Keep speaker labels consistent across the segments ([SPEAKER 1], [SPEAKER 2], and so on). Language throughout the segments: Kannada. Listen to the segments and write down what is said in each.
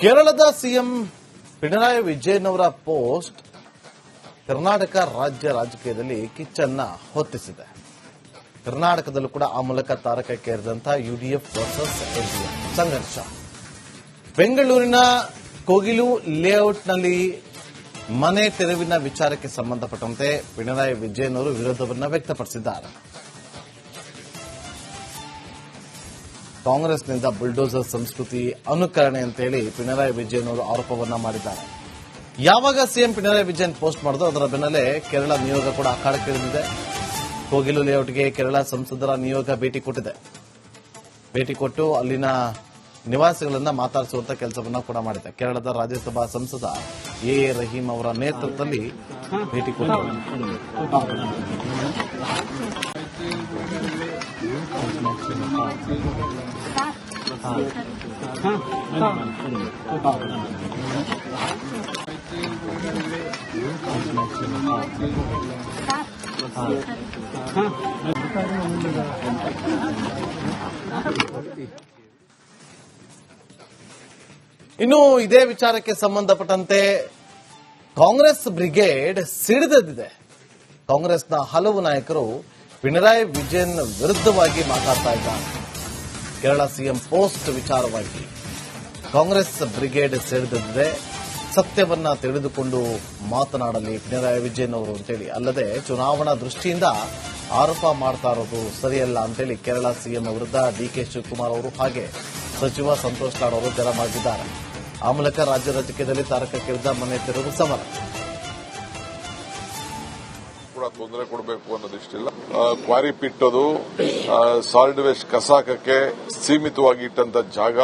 [SPEAKER 1] ಕೇರಳದ ಸಿಎಂ ಪಿಣರಾಯಿ ವಿಜಯನ್ ಅವರ ಪೋಸ್ಟ್ ಕರ್ನಾಟಕ ರಾಜ್ಯ ರಾಜಕೀಯದಲ್ಲಿ ಕಿಚ್ಚನ್ನ ಹೊತ್ತಿಸಿದೆ. ಕರ್ನಾಟಕದಲ್ಲೂ ಕೂಡ ಆ ಮೂಲಕ ತಾರಕಕ್ಕೇರಿದಂತಹ ಯುಡಿಎಫ್ ವರ್ಸಸ್ ಎಲ್ಡಿಎಫ್ ಸಂಘರ್ಷ. ಬೆಂಗಳೂರಿನ ಕೋಗಿಲು ಲೇಔಟ್ನಲ್ಲಿ ಮನೆ ತೆರವಿನ ವಿಚಾರಕ್ಕೆ ಸಂಬಂಧಪಟ್ಟಂತೆ ಪಿಣರಾಯಿ ವಿಜಯನ್ ಅವರು ವಿರೋಧವನ್ನು ವ್ಯಕ್ತಪಡಿಸಿದ್ದಾರೆ. ಕಾಂಗ್ರೆಸ್ನಿಂದ ಬುಲ್ಡೋಸರ್ ಸಂಸ್ಕೃತಿ ಅನುಕರಣೆ ಅಂತೇಳಿ ಪಿಣರಾಯಿ ವಿಜಯನ್ ಅವರು ಆರೋಪವನ್ನ ಮಾಡಿದ್ದಾರೆ. ಯಾವಾಗ ಸಿಎಂ ಪಿಣರಾಯಿ ವಿಜಯನ್ ಪೋಸ್ಟ್ ಮಾಡಿದ್ರು ಅದರ ಬೆನ್ನಲ್ಲೇ ಕೇರಳ ನಿಯೋಗ ಕೂಡ ಅಖಾಡಕ್ಕಿಳಿದಿದೆ. ಕೋಗಿಲು ಲೇಔಟ್ಗೆ ಕೇರಳ ಸಂಸದರ ನಿಯೋಗ ಭೇಟಿ ಕೊಟ್ಟು ಅಲ್ಲಿನ ನಿವಾಸಿಗಳನ್ನ ಮಾತಾಡಿಸುವಂತ ಕೆಲಸವನ್ನ ಕೂಡ ಮಾಡಿದೆ. ಕೇರಳದ ರಾಜ್ಯಸಭಾ ಸಂಸದ ಎ ರಹೀಂ ಅವರ ನೇತೃತ್ವದಲ್ಲಿ ಭೇಟಿ ಕೊಟ್ಟರು. ಇನ್ನು ಇದೇ ವಿಚಾರಕ್ಕೆ ಸಂಬಂಧಪಟ್ಟಂತೆ ಕಾಂಗ್ರೆಸ್ ಬ್ರಿಗೇಡ್ ಸಿಡಿದೆದ್ದಿದೆ. ಕಾಂಗ್ರೆಸ್ನ ಹಲವು ನಾಯಕರು ಪಿಣರಾಯಿ ವಿಜಯನ್ ವಿರುದ್ಧವಾಗಿ ಮಾತಾಡ್ತಾ ಇದ್ದಾರೆ. ಕೇರಳ ಸಿಎಂ ಪೋಸ್ಟ್ ವಿಚಾರವಾಗಿ ಕಾಂಗ್ರೆಸ್ ಬ್ರಿಗೇಡ್ ಸಿಡಿದೆದ್ದಿದೆ. ಸತ್ಯವನ್ನ ತಿಳಿದುಕೊಂಡು ಮಾತನಾಡಲಿ ಪಿಣರಾಯಿ ವಿಜಯನ್ ಅವರು ಅಂತೇಳಿ, ಅಲ್ಲದೆ ಚುನಾವಣಾ ದೃಷ್ಟಿಯಿಂದ ಆರೋಪ ಮಾಡ್ತಾ ಇರೋದು ಸರಿಯಲ್ಲ ಅಂತೇಳಿ ಕೇರಳ ಸಿಎಂ ವಿರುದ್ಧ ಡಿಕೆ ಶಿವಕುಮಾರ್ ಅವರು ಹಾಗೆ ಸಚಿವ ಸಂತೋಷ್ ಲಾಡ್ ಅವರು ಜನ ಮಾಡಿದ್ದಾರೆ. ಆ ಮೂಲಕ ರಾಜ್ಯ ರಾಜಕೀಯದಲ್ಲಿ ತಾರಕಕ್ಕೇರಿದ ಮನೆ ತೆರವು ಸಮರ.
[SPEAKER 2] ತೊಂದರೆ ಕೊಡಬೇಕು ಅನ್ನೋದಿಷ್ಟಿಲ್ಲ. ಕ್ವಾರಿ ಪಿಟ್ಟದು ಸಾಲಿಡ್ ವೇಸ್ಟ್ ಕಸಾಕಕ್ಕೆ ಸೀಮಿತವಾಗಿ ಇಟ್ಟಂತ ಜಾಗ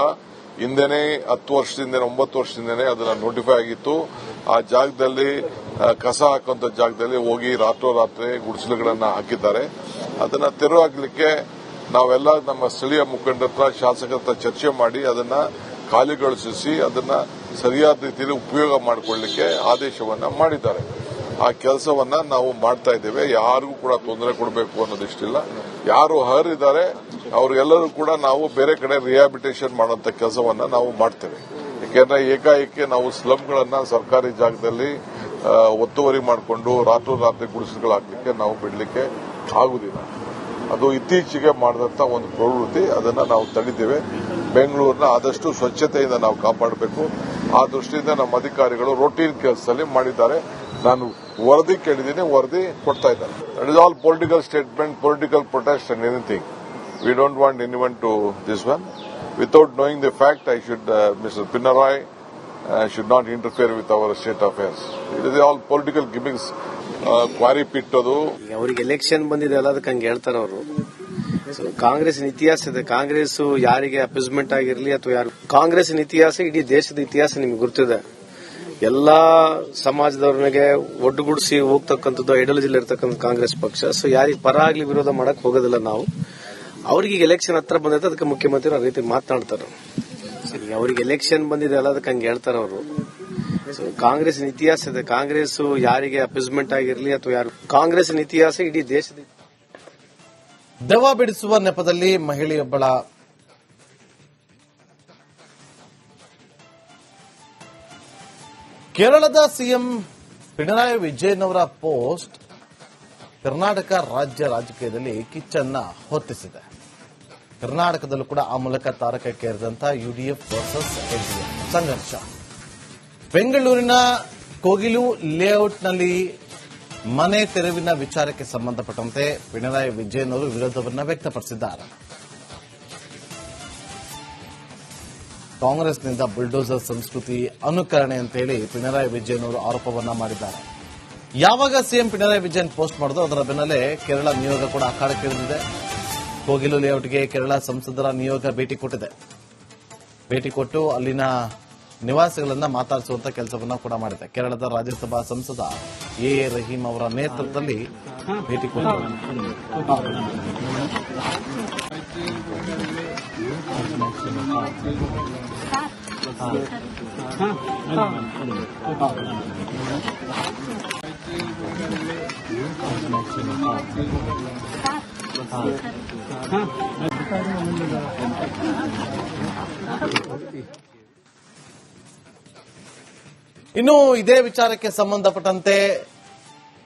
[SPEAKER 2] ಹಿಂದೆನೆ 10 ವರ್ಷದಿಂದ 9 ವರ್ಷದಿಂದನೇ ಅದನ್ನ ನೋಟಿಫೈ ಆಗಿತ್ತು. ಆ ಜಾಗದಲ್ಲಿ ಕಸ ಹಾಕುವಂತ ಜಾಗದಲ್ಲಿ ಹೋಗಿ ರಾತ್ರೋರಾತ್ರಿ ಗುಡಿಸಲುಗಳನ್ನ ಹಾಕಿದ್ದಾರೆ. ಅದನ್ನ ತೆರವು ಹಾಕಲಿಕ್ಕೆ ನಾವೆಲ್ಲ ನಮ್ಮ ಸ್ಥಳೀಯ ಮುಖಂಡರ ಹತ್ರ, ಶಾಸಕರ ಹತ್ರ ಚರ್ಚೆ ಮಾಡಿ ಅದನ್ನ ಖಾಲಿಗೊಳಿಸಿ ಅದನ್ನ ಸರಿಯಾದ ರೀತಿಯಲ್ಲಿ ಉಪಯೋಗ ಮಾಡಿಕೊಳ್ಳಲಿಕ್ಕೆ ಆದೇಶವನ್ನ ಮಾಡಿದ್ದಾರೆ. ಆ ಕೆಲಸವನ್ನ ನಾವು ಮಾಡ್ತಾ ಇದ್ದೇವೆ. ಯಾರಿಗೂ ಕೂಡ ತೊಂದರೆ ಕೊಡಬೇಕು ಅನ್ನೋದಿಷ್ಟಿಲ್ಲ. ಯಾರು ಅರ್ಹರಿದ್ದಾರೆ ಅವ್ರಿಗೆಲ್ಲರೂ ಕೂಡ ನಾವು ಬೇರೆ ಕಡೆ ರಿಹ್ಯಾಬಿಟೇಷನ್ ಮಾಡುವಂತ ಕೆಲಸವನ್ನ ನಾವು ಮಾಡ್ತೇವೆ. ಯಾಕೆಂದ್ರೆ ಏಕಾಏಕಿ ನಾವು ಸ್ಲಮ್ಗಳನ್ನ ಸರ್ಕಾರಿ ಜಾಗದಲ್ಲಿ ಒತ್ತುವರಿ ಮಾಡಿಕೊಂಡು ರಾತ್ರೋರಾತ್ರಿ ಗುಡಿಸಲುಗಳು ಹಾಕಲಿಕ್ಕೆ ನಾವು ಬಿಡಲಿಕ್ಕೆ ಆಗುದಿಲ್ಲ. ಅದು ಇತ್ತೀಚೆಗೆ ಮಾಡಿದಂತ ಒಂದು ಪ್ರವೃತ್ತಿ. ಅದನ್ನ ನಾವು ತಡೆದಿದ್ದೇವೆ. ಬೆಂಗಳೂರಿನ ಆದಷ್ಟು ಸ್ವಚ್ಛತೆಯಿಂದ ನಾವು ಕಾಪಾಡಬೇಕು. ಆ ದೃಷ್ಟಿಯಿಂದ ನಮ್ಮ ಅಧಿಕಾರಿಗಳು ರೂಟೀನ್ ಕೆಲಸದಲ್ಲಿ ಮಾಡಿದ್ದಾರೆ. ನಾನು ವರದಿ ಕೇಳಿದ್ದೀನಿ, ವರದಿ ಕೊಡ್ತಾ ಇದ್ದಾರೆ. That is all political statement, political protest and anything. We don't want anyone to this one. Without knowing the fact, I should mister Pinarayi should not interfere with our state affairs. It is all political gimmicks. Quarry ಪಿಟ್ಟದು
[SPEAKER 3] ಅವರಿಗೆ ಎಲೆಕ್ಷನ್ ಬಂದಿದೆ ಅಲ್ಲ, ಅದಕ್ಕೆ ಹಂಗೆ ಹೇಳ್ತಾರೆ ಅವರು. ಕಾಂಗ್ರೆಸ್ನ ಇತಿಹಾಸ ಇದೆ. ಕಾಂಗ್ರೆಸ್ ಯಾರಿಗೆ ಅಪ್ಯೂಸ್ಮೆಂಟ್ ಆಗಿರಲಿ ಅಥವಾ ಯಾರು, ಕಾಂಗ್ರೆಸ್ನ ಇತಿಹಾಸ ಇಡೀ ದೇಶದ ಇತಿಹಾಸ ನಿಮ್ಗೆ ಗೊತ್ತಿದೆ. ಎಲ್ಲಾ ಸಮಾಜದವ್ರಿಗೆ ಒಡ್ಡುಗೂಡಿಸಿ ಹೋಗ್ತಕ್ಕಂಥದ್ದು ಐಡಿಯಾಲಜಿಲಿ ಇರ್ತಕ್ಕಂಥ ಕಾಂಗ್ರೆಸ್ ಪಕ್ಷ. ಸೊ ಯಾರಿಗೆ ಪರ ಆಗ್ಲಿ ವಿರೋಧ ಮಾಡಕ್ ಹೋಗೋದಿಲ್ಲ ನಾವು. ಅವ್ರಿಗೆ ಎಲೆಕ್ಷನ್ ಹತ್ರ ಬಂದೈತೆ, ಅದಕ್ಕೆ ಮುಖ್ಯಮಂತ್ರಿ ಆ ರೀತಿ ಮಾತನಾಡ್ತಾರೆ. ಅವರಿಗೆ ಎಲೆಕ್ಷನ್ ಬಂದಿದೆ ಅಲ್ಲ, ಅದಕ್ಕೆ ಹಂಗೆ ಹೇಳ್ತಾರೆ ಅವರು. ಕಾಂಗ್ರೆಸ್ನ ಇತಿಹಾಸ ಇದೆ. ಕಾಂಗ್ರೆಸ್ ಯಾರಿಗೆ ಅಪ್ಯೂಸ್ಮೆಂಟ್ ಆಗಿರಲಿ ಅಥವಾ ಯಾರು, ಕಾಂಗ್ರೆಸ್ನ ಇತಿಹಾಸ ಇಡೀ ದೇಶದ.
[SPEAKER 1] ದೆವ್ವ ಬಿಡಿಸುವ ನೆಪದಲ್ಲಿ ಮಹಿಳೆಯೊಬ್ಬಳ ಕೇರಳದ ಸಿಎಂ ಪಿಣರಾಯಿ ವಿಜಯನ್ ಅವರ ಪೋಸ್ಟ್ ಕರ್ನಾಟಕ ರಾಜ್ಯ ರಾಜಕೀಯದಲ್ಲಿ ಕಿಚ್ಚನ್ನ ಹೊತ್ತಿಸಿದೆ. ಕರ್ನಾಟಕದಲ್ಲೂ ಕೂಡ ಆ ಮೂಲಕ ತಾರಕಕ್ಕೇರಿದಂತಹ ಯುಡಿಎಫ್ ವರ್ಸಸ್ ಎಲ್ಡಿಎಫ್ ಸಂಘರ್ಷ. ಬೆಂಗಳೂರಿನ ಕೋಗಿಲು ಲೇಔಟ್ನಲ್ಲಿ ಮನೆ ತೆರವಿನ ವಿಚಾರಕ್ಕೆ ಸಂಬಂಧಪಟ್ಟಂತೆ ಪಿಣರಾಯಿ ವಿಜಯನ್ ಅವರು ವಿರೋಧವನ್ನು ವ್ಯಕ್ತಪಡಿಸಿದ್ದಾರೆ. ಕಾಂಗ್ರೆಸ್ನಿಂದ ಬುಲ್ಡೋಸರ್ ಸಂಸ್ಕೃತಿ ಅನುಕರಣೆ ಅಂತೇಳಿ ಪಿಣರಾಯಿ ವಿಜಯನ್ ಅವರು ಆರೋಪವನ್ನ ಮಾಡಿದ್ದಾರೆ. ಯಾವಾಗ ಸಿಎಂ ಪಿಣರಾಯಿ ವಿಜಯನ್ ಪೋಸ್ಟ್ ಮಾಡಿದ್ರು ಅದರ ಬೆನ್ನಲ್ಲೇ ಕೇರಳ ನಿಯೋಗ ಕೂಡ ಅಖಾಡಕ್ಕಿಳಿದಿದೆ. ಕೋಗಿಲು ಲೇಔಟ್ಗೆ ಕೇರಳ ಸಂಸದರ ನಿಯೋಗ ಭೇಟಿ ಕೊಟ್ಟು ಅಲ್ಲಿನ ನಿವಾಸಿಗಳನ್ನ ಮಾತಾಡಿಸುವಂತ ಕೆಲಸವನ್ನ ಕೂಡ ಮಾಡಿದೆ. ಕೇರಳದ ರಾಜ್ಯಸಭಾ ಸಂಸದ ಎ ರಹೀಂ ಅವರ ನೇತೃತ್ವದಲ್ಲಿ ಭೇಟಿ ಕೊಟ್ಟರು. ಇನ್ನು ಇದೇ ವಿಚಾರಕ್ಕೆ ಸಂಬಂಧಪಟ್ಟಂತೆ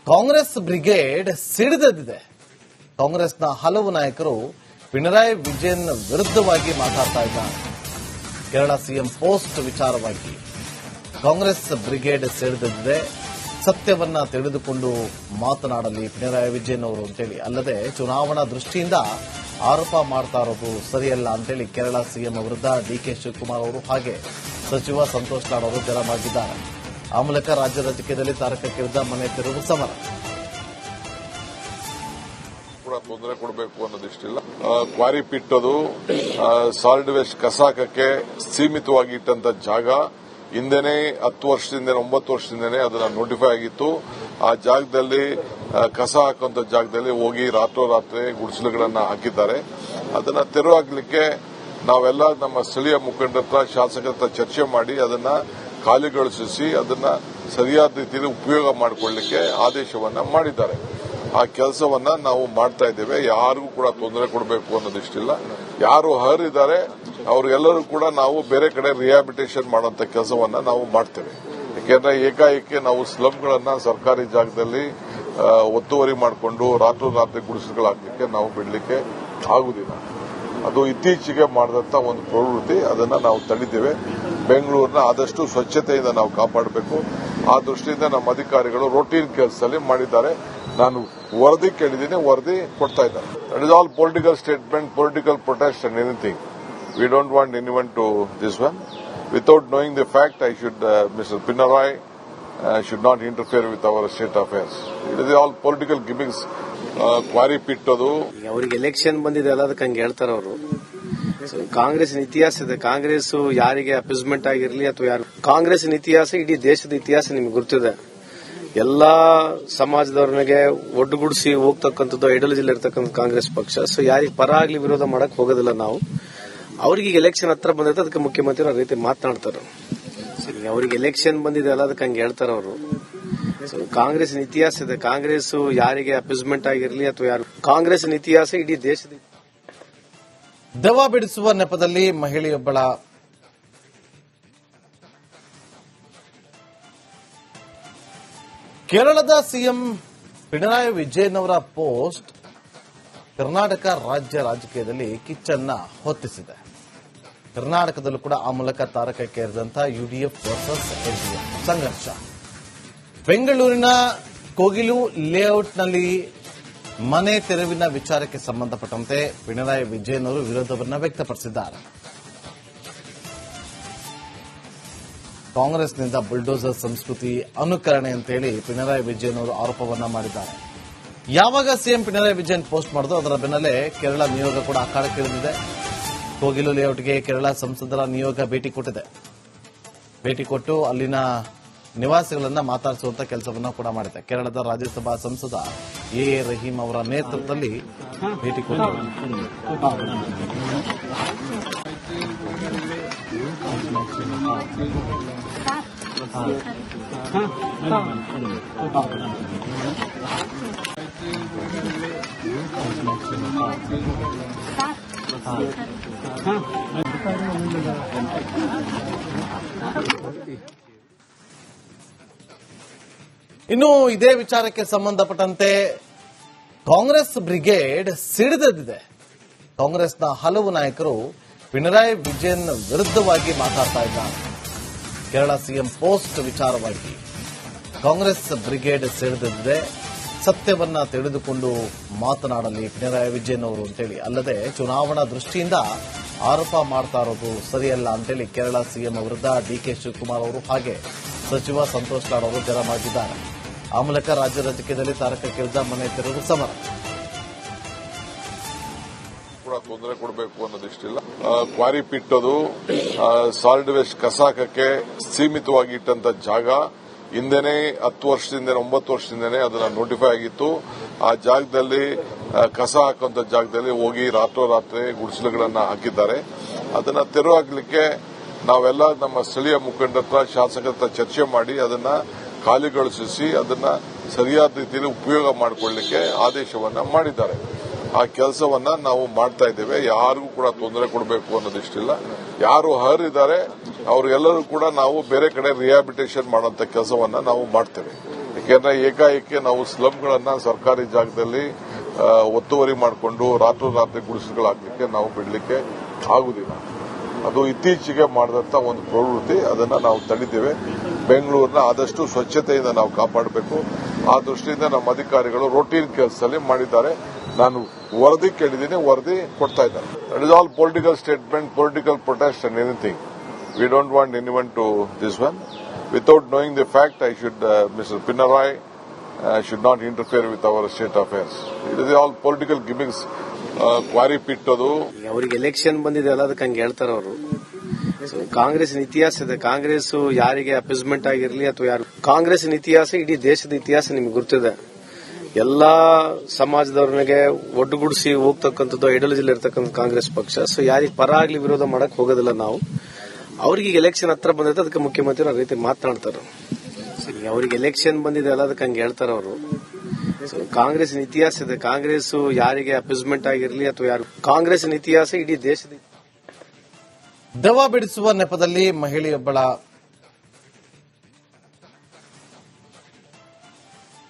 [SPEAKER 1] ಕಾಂಗ್ರೆಸ್ ಬ್ರಿಗೇಡ್ ಸಿಡಿದೆದ್ದಿದೆ. ಕಾಂಗ್ರೆಸ್ನ ಹಲವು ನಾಯಕರು ಪಿಣರಾಯಿ ವಿಜಯನ್ ವಿರುದ್ಧವಾಗಿ ಮಾತಾಡ್ತಾ ಇದ್ದಾರೆ. ಕೇರಳ ಸಿಎಂ ಪೋಸ್ಟ್ ವಿಚಾರವಾಗಿ ಕಾಂಗ್ರೆಸ್ ಬ್ರಿಗೇಡ್ ಸಿಡಿದೆದ್ದಿದೆ. ಸತ್ಯವನ್ನ ತಿಳಿದುಕೊಂಡು ಮಾತನಾಡಲಿ ಪಿಣರಾಯಿ ವಿಜಯನ್ ಅವರು ಅಂತೇಳಿ, ಅಲ್ಲದೆ ಚುನಾವಣಾ ದೃಷ್ಟಿಯಿಂದ ಆರೋಪ ಮಾಡ್ತಾ ಇರೋದು ಸರಿಯಲ್ಲ ಅಂತೇಳಿ ಕೇರಳ ಸಿಎಂ ವಿರುದ್ಧ ಡಿಕೆ ಶಿವಕುಮಾರ್ ಅವರು ಹಾಗೆ ಸಚಿವ ಸಂತೋಷ್ ಲಾಡ್ ಅವರು ಗರಂ ಆ ಮೂಲಕ ರಾಜ್ಯ ರಾಜಕೀಯದಲ್ಲಿ ತಾರಕಕ್ಕೇರಿದ ಮನೆ ತೆರವು ಸಮರ.
[SPEAKER 2] ತೊಂದರೆ ಕೊಡಬೇಕು ಅನ್ನೋದಿಷ್ಟಿಲ್ಲ. ಕ್ವಾರಿ ಪಿಟ್ಟದು, ಸಾಲಿಡ್ ವೇಸ್ಟ್ ಕಸಾಕಕ್ಕೆ ಸೀಮಿತವಾಗಿ ಇಟ್ಟಂತ ಜಾಗ ಹಿಂದೆನೆ 10 ವರ್ಷದಿಂದ 9 ವರ್ಷದಿಂದನೇ ಅದನ್ನ ನೋಟಿಫೈ ಆಗಿತ್ತು. ಆ ಜಾಗದಲ್ಲಿ ಕಸ ಹಾಕುವಂತ ಜಾಗದಲ್ಲಿ ಹೋಗಿ ರಾತ್ರೋರಾತ್ರಿ ಗುಡಿಸಲುಗಳನ್ನ ಹಾಕಿದ್ದಾರೆ. ಅದನ್ನ ತೆರವು ಹಾಕಲಿಕ್ಕೆ ನಾವೆಲ್ಲ ನಮ್ಮ ಸ್ಥಳೀಯ ಮುಖಂಡರ ಹತ್ರ, ಶಾಸಕರ ಹತ್ರ ಚರ್ಚೆ ಮಾಡಿ ಅದನ್ನ ಖಾಲಿಗೊಳಿಸಿ ಅದನ್ನ ಸರಿಯಾದ ರೀತಿಯಲ್ಲಿ ಉಪಯೋಗ ಮಾಡಿಕೊಳ್ಳಲಿಕ್ಕೆ ಆದೇಶವನ್ನ ಮಾಡಿದ್ದಾರೆ. ಆ ಕೆಲಸವನ್ನ ನಾವು ಮಾಡ್ತಾ ಇದ್ದೇವೆ. ಯಾರಿಗೂ ಕೂಡ ತೊಂದರೆ ಕೊಡಬೇಕು ಅನ್ನೋದಿಷ್ಟಿಲ್ಲ. ಯಾರು ಅರ್ಹರಿದ್ದಾರೆ ಅವರೆಲ್ಲರೂ ಕೂಡ ನಾವು ಬೇರೆ ಕಡೆ ರಿಹ್ಯಾಬಿಟೇಷನ್ ಮಾಡುವಂತ ಕೆಲಸವನ್ನ ನಾವು ಮಾಡ್ತೇವೆ. ಯಾಕೆಂದ್ರೆ ಏಕಾಏಕಿ ನಾವು ಸ್ಲಮ್ಗಳನ್ನ ಸರ್ಕಾರಿ ಜಾಗದಲ್ಲಿ ಒತ್ತುವರಿ ಮಾಡಿಕೊಂಡು ರಾತ್ರೋರಾತ್ರಿ ಗುಡಿಸಲುಗಳು ಹಾಕಲಿಕ್ಕೆ ನಾವು ಬಿಡಲಿಕ್ಕೆ ಆಗುದಿಲ್ಲ. ಅದು ಇತ್ತೀಚೆಗೆ ಮಾಡಿದಂತ ಒಂದು ಪ್ರವೃತ್ತಿ, ಅದನ್ನ ನಾವು ತಡೆದಿದ್ದೇವೆ. ಬೆಂಗಳೂರಿನ ಆದಷ್ಟು ಸ್ವಚ್ಛತೆಯಿಂದ ನಾವು ಕಾಪಾಡಬೇಕು. ಆ ದೃಷ್ಟಿಯಿಂದ ನಮ್ಮ ಅಧಿಕಾರಿಗಳು ರೂಟೀನ್ ಕೆಲಸದಲ್ಲಿ ಮಾಡಿದ್ದಾರೆ. ನಾನು ವರದಿ ಕೇಳಿದ್ದೀನಿ, ವರದಿ ಕೊಡ್ತಾ ಇದ್ದಾರೆ. That is all political statement, political protest and anything. We don't want anyone to this one. Without knowing the fact, Mr. Pinarayi should not interfere with our state affairs. It is all political gimmicks. Quarry ಪಿಟ್ಟದು.
[SPEAKER 3] ಅವರಿಗೆ ಎಲೆಕ್ಷನ್ ಬಂದಿದೆ ಅಲ್ಲ, ಅದಕ್ಕೆ ಹಂಗೆ ಹೇಳ್ತಾರೆ ಅವರು. ಕಾಂಗ್ರೆಸ್ ಇತಿಹಾಸ ಇದೆ. ಕಾಂಗ್ರೆಸ್ ಯಾರಿಗೆ ಅಪ್ಯೂಸ್ಮೆಂಟ್ ಆಗಿರಲಿ ಅಥವಾ ಯಾರು, ಕಾಂಗ್ರೆಸ್ ಇತಿಹಾಸ ಇಡೀ ದೇಶದ ಇತಿಹಾಸ ನಿಮ್ಗೆ ಗೊತ್ತಿದೆ. ಎಲ್ಲಾ ಸಮಾಜದವ್ರನಿಗೆ ಒಡ್ಡುಗೂಡಿಸಿ ಹೋಗ್ತಕ್ಕಂಥದ್ದು ಐಡಿಯಾಲಜಿಲಿ ಇರ್ತಕ್ಕಂಥ ಕಾಂಗ್ರೆಸ್ ಪಕ್ಷ. ಸೊ ಯಾರಿಗೆ ಪರ ಆಗ್ಲಿ ವಿರೋಧ ಮಾಡಕ್ ಹೋಗೋದಿಲ್ಲ ನಾವು. ಅವ್ರಿಗೆ ಎಲೆಕ್ಷನ್ ಹತ್ರ ಬಂದೈತೆ, ಅದಕ್ಕೆ ಮುಖ್ಯಮಂತ್ರಿ ಆ ರೀತಿ ಮಾತನಾಡ್ತಾರೆ. ಅವರಿಗೆ ಎಲೆಕ್ಷನ್ ಬಂದಿದೆ ಅಲ್ಲ, ಅದಕ್ಕೆ ಹಂಗೆ ಹೇಳ್ತಾರೆ ಅವರು. ಕಾಂಗ್ರೆಸ್ ಇತಿಹಾಸ ಇದೆ. ಕಾಂಗ್ರೆಸ್ ಯಾರಿಗೆ ಅಪ್ಯೂಸ್ಮೆಂಟ್ ಆಗಿರಲಿ ಅಥವಾ ಯಾರು, ಕಾಂಗ್ರೆಸ್ ಇತಿಹಾಸ ಇಡೀ ದೇಶದ.
[SPEAKER 1] ದೆವ್ವ ಬಿಡಿಸುವ ನೆಪದಲ್ಲಿ ಮಹಿಳೆಯೊಬ್ಬಳ ಕೇರಳದ ಸಿಎಂ ಪಿಣರಾಯಿ ವಿಜಯನ್ ಅವರ ಪೋಸ್ಟ್ ಕರ್ನಾಟಕ ರಾಜ್ಯ ರಾಜಕೀಯದಲ್ಲಿ ಕಿಚ್ಚನ್ನ ಹೊತ್ತಿಸಿದೆ. ಕರ್ನಾಟಕದಲ್ಲೂ ಕೂಡ ಆ ಮೂಲಕ ತಾರಕಕ್ಕೇರಿದಂತಹ ಯುಡಿಎಫ್ ವರ್ಸಸ್ ಎಲ್ಡಿಎಫ್ ಸಂಘರ್ಷ. ಬೆಂಗಳೂರಿನ ಕೋಗಿಲು ಲೇಔಟ್ನಲ್ಲಿ ಮನೆ ತೆರವಿನ ವಿಚಾರಕ್ಕೆ ಸಂಬಂಧಪಟ್ಟಂತೆ ಪಿಣರಾಯಿ ವಿಜಯನ್ ಅವರು ವಿರೋಧವನ್ನು ವ್ಯಕ್ತಪಡಿಸಿದ್ದಾರೆ. ಕಾಂಗ್ರೆಸ್ನಿಂದ ಬುಲ್ಡೋಸರ್ ಸಂಸ್ಕೃತಿ ಅನುಕರಣೆ ಅಂತೇಳಿ ಪಿಣರಾಯಿ ವಿಜಯನ್ ಅವರು ಆರೋಪವನ್ನ ಮಾಡಿದ್ದಾರೆ. ಯಾವಾಗ ಸಿಎಂ ಪಿಣರಾಯಿ ವಿಜಯನ್ ಪೋಸ್ಟ್ ಮಾಡಿದ್ರು ಅದರ ಬೆನ್ನಲ್ಲೇ ಕೇರಳ ನಿಯೋಗ ಕೂಡ ಅಖಾಡಕ್ಕಿಳಿದಿದೆ. ಕೋಗಿಲು ಲೇಔಟ್ಗೆ ಕೇರಳ ಸಂಸದರ ನಿಯೋಗ ಭೇಟಿ ಕೊಟ್ಟಿದೆ. ಭೇಟಿ ಕೊಟ್ಟು ಅಲ್ಲಿನ ನಿವಾಸಿಗಳನ್ನ ಮಾತಾಡಿಸುವಂತ ಕೆಲಸವನ್ನ ಕೂಡ ಮಾಡಿದೆ. ಕೇರಳದ ರಾಜ್ಯಸಭಾ ಸಂಸದ ಎ ರಹೀಂ ಅವರ ನೇತೃತ್ವದಲ್ಲಿ ಭೇಟಿ ಕೊಟ್ಟಿದೆ. ಇನ್ನು ಇದೇ ವಿಚಾರಕ್ಕೆ ಸಂಬಂಧಪಟ್ಟಂತೆ ಕಾಂಗ್ರೆಸ್ ಬ್ರಿಗೇಡ್ ಸಿಡಿದೆದ್ದಿದೆ. ಕಾಂಗ್ರೆಸ್ನ ಹಲವು ನಾಯಕರು ಪಿಣರಾಯಿ ವಿಜಯನ್ ವಿರುದ್ಧವಾಗಿ ಮಾತಾಡ್ತಾ ಇದ್ದಾರೆ. ಕೇರಳ ಸಿಎಂ ಪೋಸ್ಟ್ ವಿಚಾರವಾಗಿ ಕಾಂಗ್ರೆಸ್ ಬ್ರಿಗೇಡ್ ಸಿಡಿದೆದ್ದಿದೆ. ಸತ್ಯವನ್ನ ತಿಳಿದುಕೊಂಡು ಮಾತನಾಡಲಿ ಪಿಣರಾಯಿ ವಿಜಯನ್ ಅವರು ಅಂತೇಳಿ, ಅಲ್ಲದೆ ಚುನಾವಣಾ ದೃಷ್ಟಿಯಿಂದ ಆರೋಪ ಮಾಡ್ತಾ ಇರೋದು ಸರಿಯಲ್ಲ ಅಂತೇಳಿ ಕೇರಳ ಸಿಎಂ ವಿರುದ್ಧ ಡಿಕೆ ಶಿವಕುಮಾರ್ ಅವರು ಹಾಗೆ ಸಚಿವ ಸಂತೋಷ್ ಲಾಡ್ ಅವರು ಗರಂ ಆ ಮೂಲಕ ರಾಜ್ಯ ರಾಜಕೀಯದಲ್ಲಿ ತಾರಕಕ್ಕೇರಿದ ಮನೆ ತೆರವು ಸಮರ.
[SPEAKER 2] ತೊಂದರೆ ಕೊಡಬೇಕು ಅನ್ನೋದಿಷ್ಟಿಲ್ಲ. ಕ್ವಾರಿ ಪಿಟ್ಟದು, ಸಾಲಿಡ್ ವೇಸ್ಟ್ ಕಸಾಕಕ್ಕೆ ಸೀಮಿತವಾಗಿ ಇಟ್ಟಂತ ಜಾಗ ಹಿಂದೆನೆ 10 ವರ್ಷದಿಂದ 9 ವರ್ಷದಿಂದನೇ ಅದನ್ನ ನೋಟಿಫೈ ಆಗಿತ್ತು. ಆ ಜಾಗದಲ್ಲಿ ಕಸ ಹಾಕುವಂತ ಜಾಗದಲ್ಲಿ ಹೋಗಿ ರಾತ್ರೋರಾತ್ರಿ ಗುಡಿಸಲುಗಳನ್ನ ಹಾಕಿದ್ದಾರೆ. ಅದನ್ನ ತೆರವು ಹಾಕಲಿಕ್ಕೆ ನಾವೆಲ್ಲ ನಮ್ಮ ಸ್ಥಳೀಯ ಮುಖಂಡರ ಹತ್ರ, ಶಾಸಕರ ಹತ್ರ ಚರ್ಚೆ ಮಾಡಿ ಅದನ್ನ ಖಾಲಿಗೊಳಿಸಿ ಅದನ್ನ ಸರಿಯಾದ ರೀತಿಯಲ್ಲಿ ಉಪಯೋಗ ಮಾಡಿಕೊಳ್ಳಲಿಕ್ಕೆ ಆದೇಶವನ್ನ ಮಾಡಿದ್ದಾರೆ. ಆ ಕೆಲಸವನ್ನ ನಾವು ಮಾಡ್ತಾ ಇದ್ದೇವೆ. ಯಾರಿಗೂ ಕೂಡ ತೊಂದರೆ ಕೊಡಬೇಕು ಅನ್ನೋದಿಷ್ಟಿಲ್ಲ. ಯಾರು ಅರ್ಹರಿದ್ದಾರೆ ಅವ್ರಿಗೆಲ್ಲರೂ ಕೂಡ ನಾವು ಬೇರೆ ಕಡೆ ರಿಹ್ಯಾಬಿಟೇಷನ್ ಮಾಡುವಂತ ಕೆಲಸವನ್ನ ನಾವು ಮಾಡ್ತೇವೆ. ಯಾಕೆಂದ್ರೆ ಏಕಾಏಕಿ ನಾವು ಸ್ಲಮ್ಗಳನ್ನ ಸರ್ಕಾರಿ ಜಾಗದಲ್ಲಿ ಒತ್ತುವರಿ ಮಾಡಿಕೊಂಡು ರಾತ್ರೋರಾತ್ರಿ ಗುಡಿಸಲುಗಳು ಹಾಕಲಿಕ್ಕೆ ನಾವು ಬಿಡಲಿಕ್ಕೆ ಆಗುದಿಲ್ಲ. ಅದು ಇತ್ತೀಚೆಗೆ ಮಾಡಿದಂತ ಒಂದು ಪ್ರವೃತ್ತಿ, ಅದನ್ನ ನಾವು ತಡೆದಿದ್ದೇವೆ. ಬೆಂಗಳೂರಿನ ಆದಷ್ಟು ಸ್ವಚ್ಛತೆಯಿಂದ ನಾವು ಕಾಪಾಡಬೇಕು. ಆ ದೃಷ್ಟಿಯಿಂದ ನಮ್ಮ ಅಧಿಕಾರಿಗಳು ರೂಟೀನ್ ಕೆಲಸದಲ್ಲಿ ಮಾಡಿದ್ದಾರೆ. ನಾನು ವರದಿ ಕೇಳಿದ್ದೀನಿ, ವರದಿ ಕೊಡ್ತಾ ಇದ್ದಾರೆ. That is all political statement, political protest and anything. We don't want anyone to this one. Without knowing the fact, Mr. Pinarayi should not interfere with our state affairs. It is all political gimmicks. Quarry ಪಿಟ್ಟೋದು.
[SPEAKER 3] ಅವ್ರಿಗೆ ಎಲೆಕ್ಷನ್ ಬಂದಿದೆ ಅಲ್ಲ, ಅದಕ್ಕೆ ಹಂಗೆ ಹೇಳ್ತಾರೆ ಅವರು. ಕಾಂಗ್ರೆಸ್ ಇತಿಹಾಸ ಇದೆ. ಕಾಂಗ್ರೆಸ್ ಯಾರಿಗೆ ಅಪೀಸ್ಮೆಂಟ್ ಆಗಿರಲಿ ಅಥವಾ ಯಾರು, ಕಾಂಗ್ರೆಸ್ ಇತಿಹಾಸ ಇಡೀ ದೇಶದ ಇತಿಹಾಸ ನಿಮ್ಗೆ ಗೊತ್ತಿದೆ. ಎಲ್ಲಾ ಸಮಾಜದವ್ರನಿಗೆ ಒಡ್ಡುಗೂಡಿಸಿ ಹೋಗ್ತಕ್ಕಂಥದ್ದು ಐಡಿಯಾಲಜಿಲಿ ಇರ್ತಕ್ಕಂಥ ಕಾಂಗ್ರೆಸ್ ಪಕ್ಷ. ಸೊ ಯಾರಿಗೆ ಪರ ಆಗ್ಲಿ ವಿರೋಧ ಮಾಡಕ್ ಹೋಗೋದಿಲ್ಲ ನಾವು. ಅವ್ರಿಗೆ ಎಲೆಕ್ಷನ್ ಹತ್ರ ಬಂದೈತೆ, ಅದಕ್ಕೆ ಮುಖ್ಯಮಂತ್ರಿ ಆ ರೀತಿ ಮಾತನಾಡ್ತಾರೆ. ಅವ್ರಿಗೆ ಎಲೆಕ್ಷನ್ ಬಂದಿದೆ ಅಲ್ಲ, ಅದಕ್ಕೆ ಹಂಗೆ ಹೇಳ್ತಾರೆ ಅವರು. ಕಾಂಗ್ರೆಸ್ ಇತಿಹಾಸ ಇದೆ. ಕಾಂಗ್ರೆಸ್ ಯಾರಿಗೆ ಅಪೀಸ್ಮೆಂಟ್ ಆಗಿರಲಿ ಅಥವಾ ಯಾರು, ಕಾಂಗ್ರೆಸ್ ಇತಿಹಾಸ ಇಡೀ ದೇಶದ
[SPEAKER 1] ದೆವ್ವ ಬಿಡಿಸುವ ನೆಪದಲ್ಲಿ ಮಹಿಳೆಯೊಬ್ಬಳ